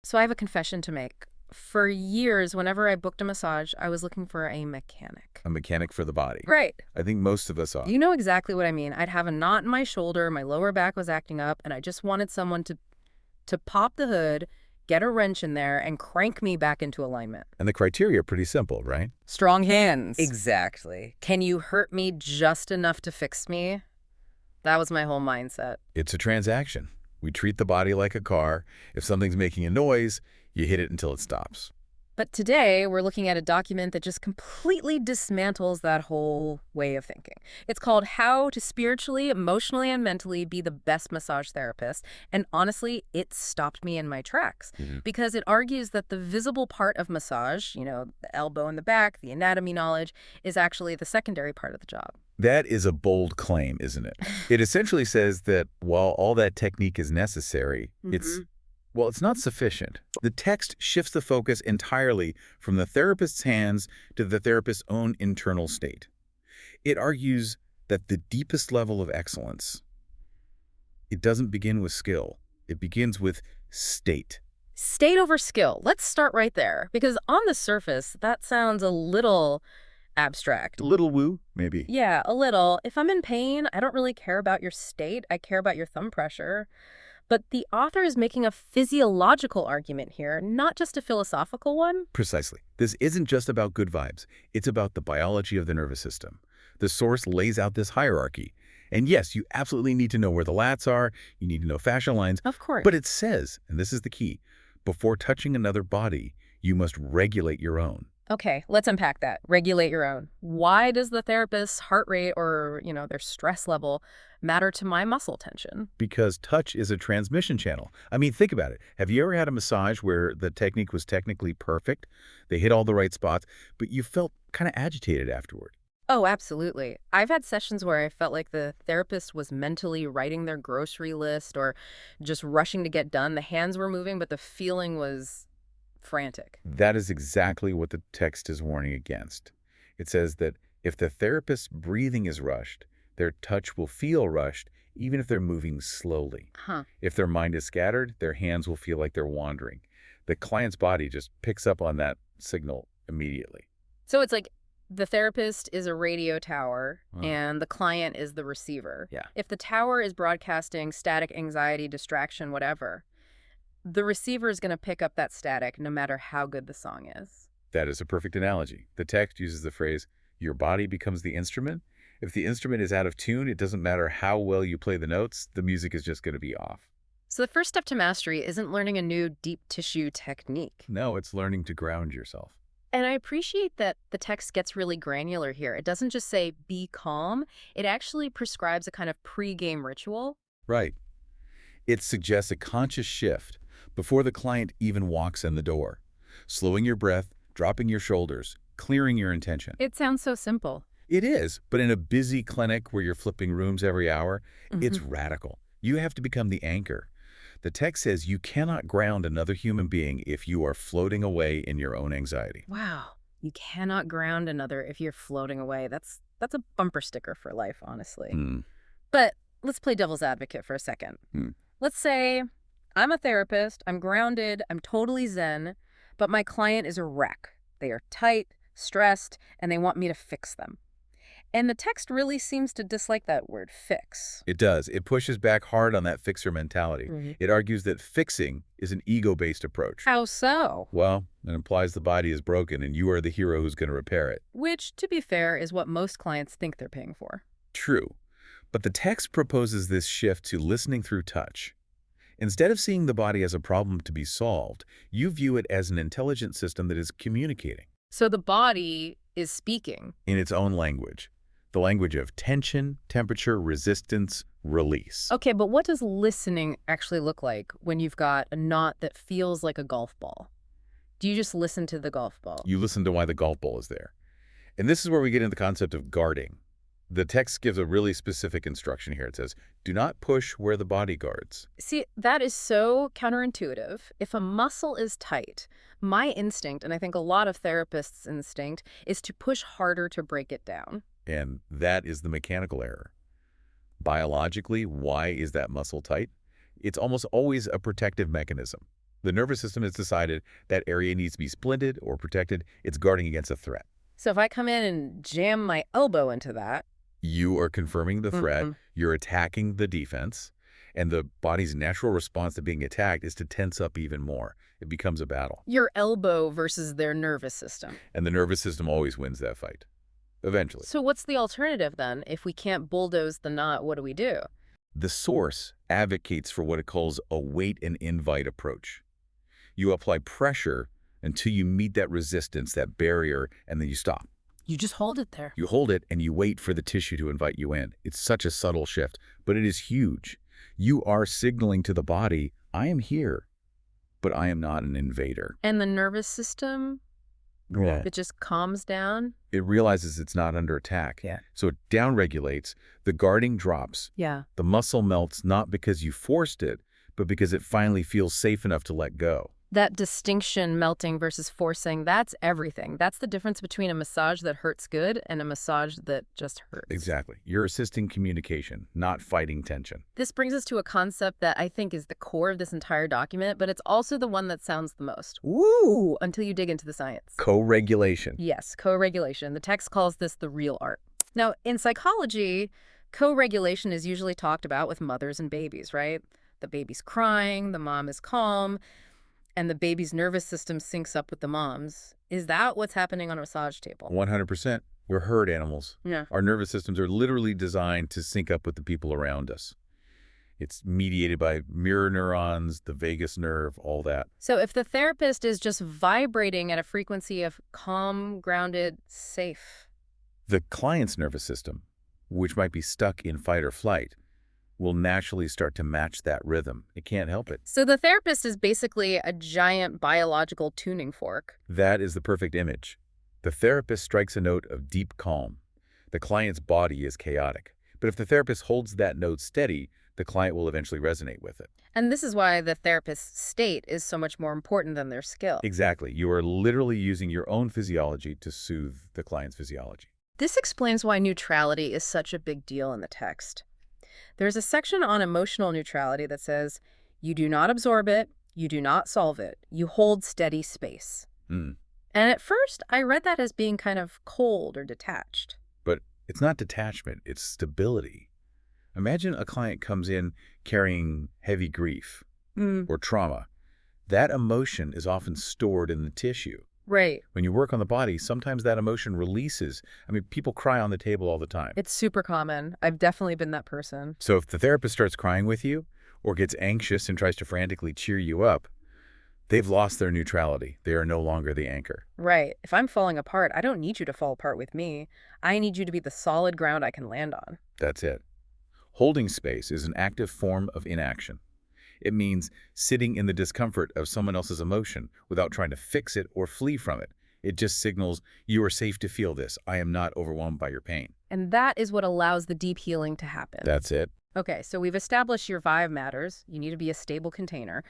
So I have a confession to make. For years, whenever I booked a massage, I was looking for a mechanic. A mechanic for the body. Right. I think most of us are. You know exactly what I mean. I'd have a knot in my shoulder, my lower back was acting up, and I just wanted someone to pop the hood, get a wrench in there, and crank me back into alignment. And the criteria are pretty simple, right? Strong hands. Exactly. Can you hurt me just enough to fix me? That was my whole mindset. It's a transaction. We treat the body like a car. If something's making a noise, you hit it until it stops. But today, we're looking at a document that just completely dismantles that whole way of thinking. It's called How to Spiritually, Emotionally, and Mentally Be the Best Massage Therapist. And honestly, it stopped me in my tracks because it argues that the visible part of massage, the elbow in the back, the anatomy knowledge, is actually the secondary part of the job. That is a bold claim, isn't it? It essentially says that while all that technique is necessary, it's not sufficient. The text shifts the focus entirely from the therapist's hands to the therapist's own internal state. It argues that the deepest level of excellence, it doesn't begin with skill. It begins with state. State over skill. Let's start right there, because on the surface, that sounds a little abstract. A little woo, maybe. Yeah, a little. If I'm in pain, I don't really care about your state. I care about your thumb pressure. But the author is making a physiological argument here, not just a philosophical one. Precisely. This isn't just about good vibes. It's about the biology of the nervous system. The source lays out this hierarchy. And yes, you absolutely need to know where the lats are. You need to know fascia lines. Of course. But it says, and this is the key, before touching another body, you must regulate your own. Okay, let's unpack that. Regulate your own. Why does the therapist's heart rate or, their stress level matter to my muscle tension? Because touch is a transmission channel. I mean, think about it. Have you ever had a massage where the technique was technically perfect? They hit all the right spots, but you felt kind of agitated afterward. Oh, absolutely. I've had sessions where I felt like the therapist was mentally writing their grocery list or just rushing to get done. The hands were moving, but the feeling was frantic. That is exactly what the text is warning against. It says that if the therapist's breathing is rushed, their touch will feel rushed, even if they're moving slowly. If their mind is scattered, their hands will feel like they're wandering. The client's body just picks up on that signal immediately. So it's like the therapist is a radio tower and the client is the receiver. Yeah. If the tower is broadcasting static, anxiety, distraction, whatever, the receiver is going to pick up that static no matter how good the song is. That is a perfect analogy. The text uses the phrase, your body becomes the instrument. If the instrument is out of tune, it doesn't matter how well you play the notes, the music is just going to be off. So the first step to mastery isn't learning a new deep tissue technique. No, it's learning to ground yourself. And I appreciate that the text gets really granular here. It doesn't just say, be calm. It actually prescribes a kind of pre-game ritual. Right. It suggests a conscious shift before the client even walks in the door. Slowing your breath, dropping your shoulders, clearing your intention. It sounds so simple. It is, but in a busy clinic where you're flipping rooms every hour, it's radical. You have to become the anchor. The text says you cannot ground another human being if you are floating away in your own anxiety. Wow. You cannot ground another if you're floating away. That's a bumper sticker for life, honestly. But let's play devil's advocate for a second. Let's say I'm a therapist, I'm grounded, I'm totally zen, but my client is a wreck. They are tight, stressed, and they want me to fix them. And the text really seems to dislike that word fix. It does. It pushes back hard on that fixer mentality. It argues that fixing is an ego-based approach. How so? Well, it implies the body is broken and you are the hero who's going to repair it. Which, to be fair, is what most clients think they're paying for. True. But the text proposes this shift to listening through touch. Instead of seeing the body as a problem to be solved, you view it as an intelligent system that is communicating. So the body is speaking. In its own language. The language of tension, temperature, resistance, release. Okay, but what does listening actually look like when you've got a knot that feels like a golf ball? Do you just listen to the golf ball? You listen to why the golf ball is there. And this is where we get into the concept of guarding. The text gives a really specific instruction here. It says, do not push where the body guards. See, that is so counterintuitive. If a muscle is tight, my instinct, and I think a lot of therapists' instinct, is to push harder to break it down. And that is the mechanical error. Biologically, why is that muscle tight? It's almost always a protective mechanism. The nervous system has decided that area needs to be splinted or protected. It's guarding against a threat. So if I come in and jam my elbow into that... You are confirming the threat, you're attacking the defense, and the body's natural response to being attacked is to tense up even more. It becomes a battle. Your elbow versus their nervous system. And the nervous system always wins that fight, eventually. So what's the alternative then? If we can't bulldoze the knot, what do we do? The source advocates for what it calls a wait and invite approach. You apply pressure until you meet that resistance, that barrier, and then you stop. You just hold it there. You hold it and you wait for the tissue to invite you in. It's such a subtle shift, but it is huge. You are signaling to the body, I am here, but I am not an invader. And the nervous system? Yeah. It just calms down? It realizes it's not under attack. Yeah. So it downregulates, the guarding drops. Yeah. The muscle melts not because you forced it, but because it finally feels safe enough to let go. That distinction, melting versus forcing, that's everything. That's the difference between a massage that hurts good and a massage that just hurts. Exactly. You're assisting communication, not fighting tension. This brings us to a concept that I think is the core of this entire document, but it's also the one that sounds the most woo until you dig into the science. Co-regulation. Yes, co-regulation. The text calls this the real art. Now, in psychology, co-regulation is usually talked about with mothers and babies, right? The baby's crying, the mom is calm, and the baby's nervous system syncs up with the mom's. Is that what's happening on a massage table? 100%. We're herd animals. Yeah. Our nervous systems are literally designed to sync up with the people around us. It's mediated by mirror neurons, the vagus nerve, all that. So if the therapist is just vibrating at a frequency of calm, grounded, safe... The client's nervous system, which might be stuck in fight or flight, will naturally start to match that rhythm. It can't help it. So the therapist is basically a giant biological tuning fork. That is the perfect image. The therapist strikes a note of deep calm. The client's body is chaotic. But if the therapist holds that note steady, the client will eventually resonate with it. And this is why the therapist's state is so much more important than their skill. Exactly. You are literally using your own physiology to soothe the client's physiology. This explains why neutrality is such a big deal in the text. There's a section on emotional neutrality that says, you do not absorb it, you do not solve it, you hold steady space. And at first, I read that as being kind of cold or detached. But it's not detachment, it's stability. Imagine a client comes in carrying heavy grief or trauma. That emotion is often stored in the tissue. Right. When you work on the body, sometimes that emotion releases. I mean, people cry on the table all the time. It's super common. I've definitely been that person. So if the therapist starts crying with you or gets anxious and tries to frantically cheer you up, they've lost their neutrality. They are no longer the anchor. Right. If I'm falling apart, I don't need you to fall apart with me. I need you to be the solid ground I can land on. That's it. Holding space is an active form of inaction. It means sitting in the discomfort of someone else's emotion without trying to fix it or flee from it. It just signals, you are safe to feel this. I am not overwhelmed by your pain. And that is what allows the deep healing to happen. That's it. Okay, so we've established your vibe matters. You need to be a stable container.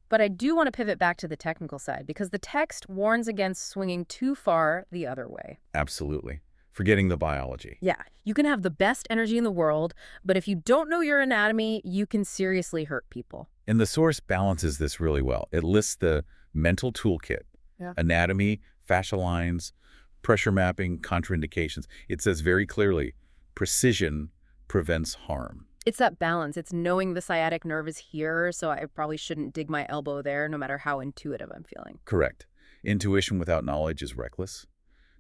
But I do want to pivot back to the technical side because the text warns against swinging too far the other way. Absolutely. Forgetting the biology. Yeah, you can have the best energy in the world, but if you don't know your anatomy, you can seriously hurt people. And the source balances this really well. It lists the mental toolkit, anatomy, fascia lines, pressure mapping, contraindications. It says very clearly, precision prevents harm. It's that balance. It's knowing the sciatic nerve is here, so I probably shouldn't dig my elbow there no matter how intuitive I'm feeling. Correct. Intuition without knowledge is reckless.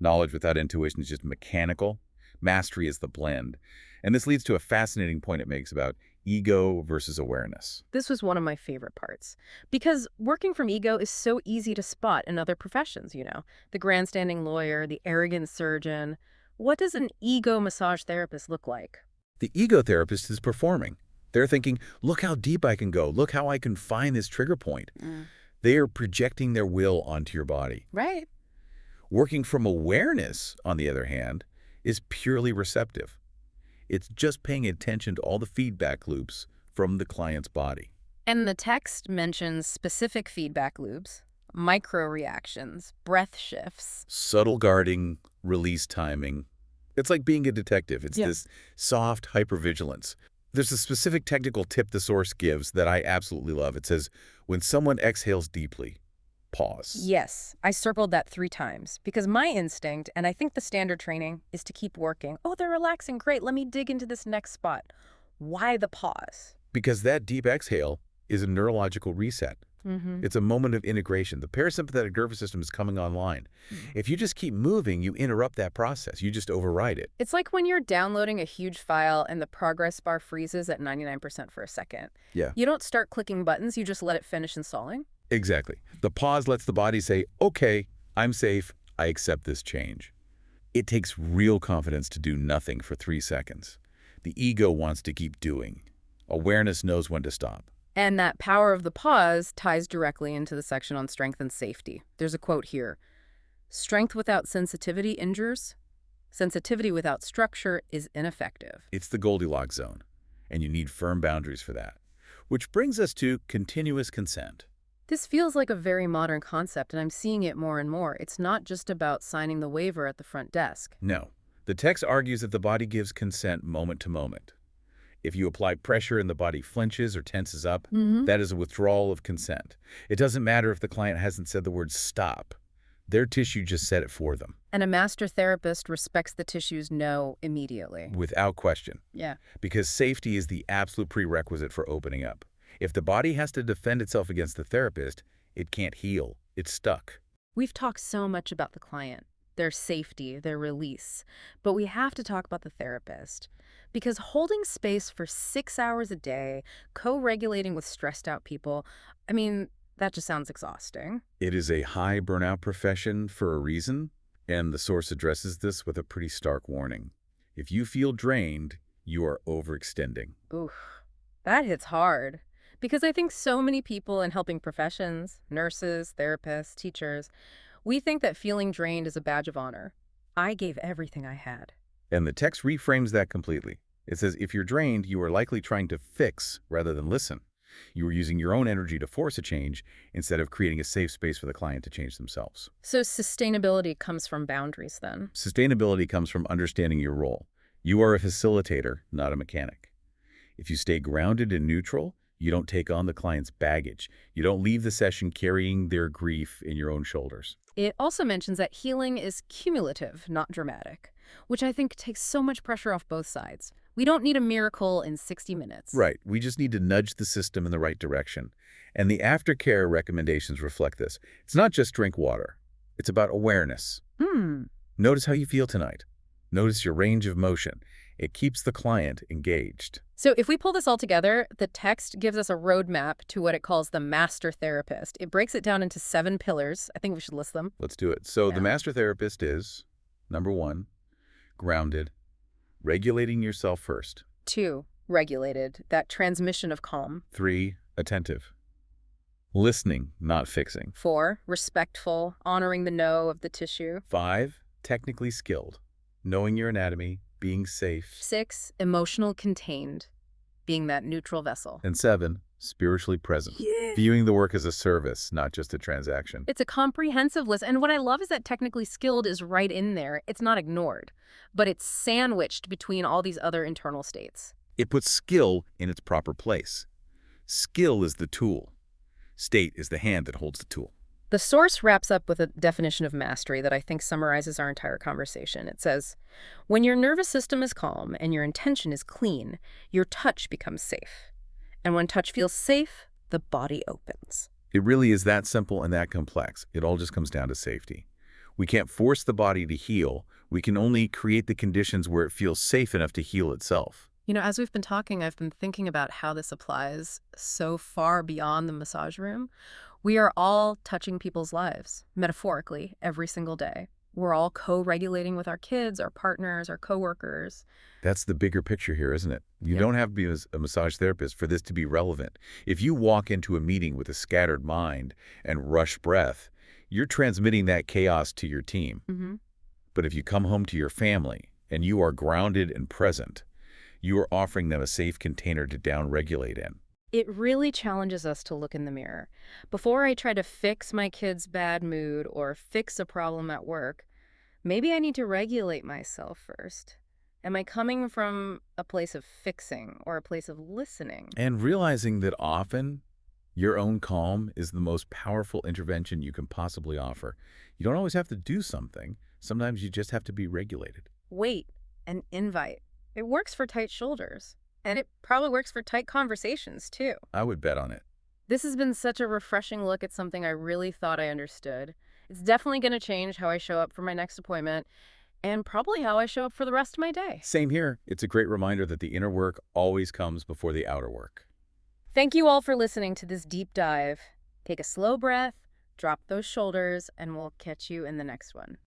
Knowledge without intuition is just mechanical. Mastery is the blend. And this leads to a fascinating point it makes about ego versus awareness. This was one of my favorite parts. Because working from ego is so easy to spot in other professions, you know. The grandstanding lawyer, the arrogant surgeon. What does an ego massage therapist look like? The ego therapist is performing. They're thinking, look how deep I can go. Look how I can find this trigger point. They are projecting their will onto your body. Right. Working from awareness, on the other hand, is purely receptive. It's just paying attention to all the feedback loops from the client's body. And the text mentions specific feedback loops, micro-reactions, breath shifts. Subtle guarding, release timing. It's like being a detective. It's this soft hypervigilance. There's a specific technical tip the source gives that I absolutely love. It says, when someone exhales deeply, pause. Yes, I circled that 3 times because my instinct, and I think the standard training, is to keep working. Oh, they're relaxing. Great. Let me dig into this next spot. Why the pause? Because that deep exhale is a neurological reset. It's a moment of integration. The parasympathetic nervous system is coming online. If you just keep moving, you interrupt that process. You just override it. It's like when you're downloading a huge file and the progress bar freezes at 99% for a second. Yeah. You don't start clicking buttons, you just let it finish installing. Exactly. The pause lets the body say, okay, I'm safe. I accept this change. It takes real confidence to do nothing for 3 seconds. The ego wants to keep doing. Awareness knows when to stop. And that power of the pause ties directly into the section on strength and safety. There's a quote here. Strength without sensitivity injures. Sensitivity without structure is ineffective. It's the Goldilocks zone, and you need firm boundaries for that. Which brings us to continuous consent. This feels like a very modern concept, and I'm seeing it more and more. It's not just about signing the waiver at the front desk. No. The text argues that the body gives consent moment to moment. If you apply pressure and the body flinches or tenses up, that is a withdrawal of consent. It doesn't matter if the client hasn't said the word stop. Their tissue just said it for them. And a master therapist respects the tissue's no immediately. Without question. Yeah. Because safety is the absolute prerequisite for opening up. If the body has to defend itself against the therapist, it can't heal. It's stuck. We've talked so much about the client, their safety, their release, but we have to talk about the therapist. Because holding space for 6 hours a day, co-regulating with stressed out people, I mean, that just sounds exhausting. It is a high burnout profession for a reason, and the source addresses this with a pretty stark warning. If you feel drained, you are overextending. Oof, that hits hard. Because I think so many people in helping professions, nurses, therapists, teachers, we think that feeling drained is a badge of honor. I gave everything I had. And the text reframes that completely. It says, if you're drained, you are likely trying to fix rather than listen. You are using your own energy to force a change instead of creating a safe space for the client to change themselves. So sustainability comes from boundaries then? Sustainability comes from understanding your role. You are a facilitator, not a mechanic. If you stay grounded and neutral, you don't take on the client's baggage. You don't leave the session carrying their grief in your own shoulders. It also mentions that healing is cumulative, not dramatic, which I think takes so much pressure off both sides. We don't need a miracle in 60 minutes. Right. We just need to nudge the system in the right direction. And the aftercare recommendations reflect this. It's not just drink water. It's about awareness. Notice how you feel tonight. Notice your range of motion. It keeps the client engaged. So if we pull this all together, the text gives us a roadmap to what it calls the master therapist. It breaks it down into 7 pillars. I think we should list them. Let's do it. So the master therapist is, number 1, grounded, regulating yourself first. 2, regulated, that transmission of calm. 3, attentive, listening, not fixing. 4, respectful, honoring the no of the tissue. 5, technically skilled, knowing your anatomy, being safe. 6, emotional contained, being that neutral vessel. And 7, spiritually present, viewing the work as a service, not just a transaction. It's a comprehensive list, and what I love is that technically skilled is right in there. It's not ignored, but it's sandwiched between all these other internal states. It puts skill in its proper place. Skill is the tool. State is the hand that holds the tool. The source wraps up with a definition of mastery that I think summarizes our entire conversation. It says, when your nervous system is calm and your intention is clean, your touch becomes safe. And when touch feels safe, the body opens. It really is that simple and that complex. It all just comes down to safety. We can't force the body to heal. We can only create the conditions where it feels safe enough to heal itself. You know, as we've been talking, I've been thinking about how this applies so far beyond the massage room. We are all touching people's lives, metaphorically, every single day. We're all co-regulating with our kids, our partners, our coworkers. That's the bigger picture here, isn't it? You don't have to be a massage therapist for this to be relevant. If you walk into a meeting with a scattered mind and rushed breath, you're transmitting that chaos to your team. But if you come home to your family and you are grounded and present, you are offering them a safe container to downregulate in. It really challenges us to look in the mirror. Before I try to fix my kid's bad mood or fix a problem at work, maybe I need to regulate myself first. Am I coming from a place of fixing or a place of listening? And realizing that often your own calm is the most powerful intervention you can possibly offer. You don't always have to do something. Sometimes you just have to be regulated. Wait, an invite. It works for tight shoulders. And it probably works for tight conversations, too. I would bet on it. This has been such a refreshing look at something I really thought I understood. It's definitely going to change how I show up for my next appointment and probably how I show up for the rest of my day. Same here. It's a great reminder that the inner work always comes before the outer work. Thank you all for listening to this deep dive. Take a slow breath, drop those shoulders, and we'll catch you in the next one.